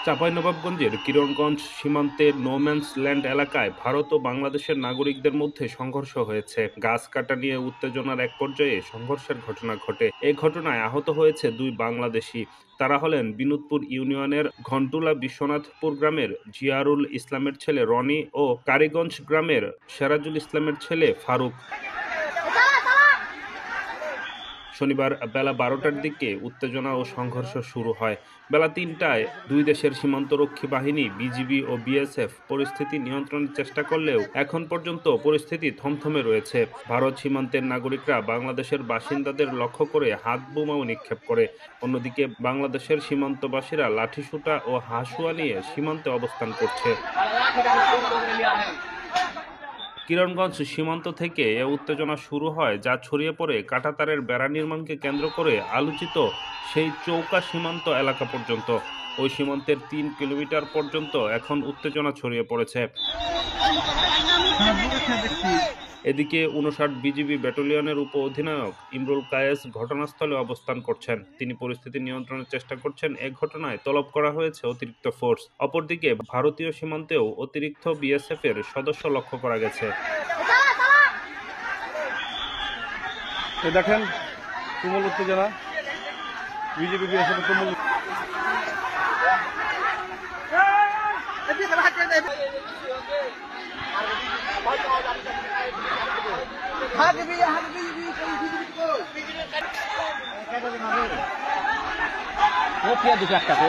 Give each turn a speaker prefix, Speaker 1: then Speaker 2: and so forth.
Speaker 1: চাঁপাইনবাবগঞ্জের কিরণগঞ্জ সীমান্তের no man's land এলাকায় ভারত ও বাংলাদেশের নাগরিকদের মধ্যে সংঘর্ষ হয়েছে। গাছ কাটা নিয়ে উত্তেজনার এক পর্যায়ে সংঘর্ষের ঘটনা ঘটে। এ ঘটনায় আহত হয়েছে ২ বাংলাদেশি। তারা হলেন বিনোদপুর ইউনিয়নের ঘণ্টুলা বিশ্বনাথপুর গ্রামের জিয়ারুল ইসলামের ছেলে রনি ও কারিগঞ্জ গ্রামের সেরাজুল ইসলামের ছেলে ফারুক। শনিবার বেলা ১২টার দিকে উত্তেজনা ও সংঘর্ষ শুরু হয়। বেলা ৩টায় দুই দেশের সীমান্তরক্ষী বাহিনী বিজিবি ও বিএসএফ পরিস্থিতি নিয়ন্ত্রণের চেষ্টা করলেও এখন পর্যন্ত পরিস্থিতি থমথমে রয়েছে। ভারত সীমান্তের নাগরিকরা বাংলাদেশের বাসিন্দাদের লক্ষ্য করে হাত বোমাও নিক্ষেপ করে। অন্যদিকে বাংলাদেশের সীমান্তবাসীরা লাঠিসোঁটা ও হাঁসুয়া নিয়ে সীমান্তে অবস্থান করছে। কিরণগঞ্জ সীমান্ত থেকে এ উত্তেজনা শুরু হয়, যা ছড়িয়ে পড়ে কাঁটাতারের বেড়া নির্মাণকে কেন্দ্র করে আলোচিত সেই চৌকা সীমান্ত এলাকা পর্যন্ত। ওই সীমান্তের ৩ কিলোমিটার পর্যন্ত এখন উত্তেজনা ছড়িয়ে পড়েছে। এদিকে ৫৯ বিজিবি ব্যাটালিয়নের উপ অধিনায়ক ইমরুল কায়েস ঘটনাস্থলে অবস্থান করছেন। তিনি পরিস্থিতি নিয়ন্ত্রণের চেষ্টা করছেন। এ ঘটনায় তলব করা হয়েছে অতিরিক্ত ফোর্স। অপরদিকে ভারতীয় সীমান্তেও অতিরিক্ত বিএসএফ এর সদস্য লক্ষ্য করা গেছে।
Speaker 2: দেখেন তুমুল উত্তেজনা, বিজেপি বিএসএফ তুমুল
Speaker 3: দুটো একটাতে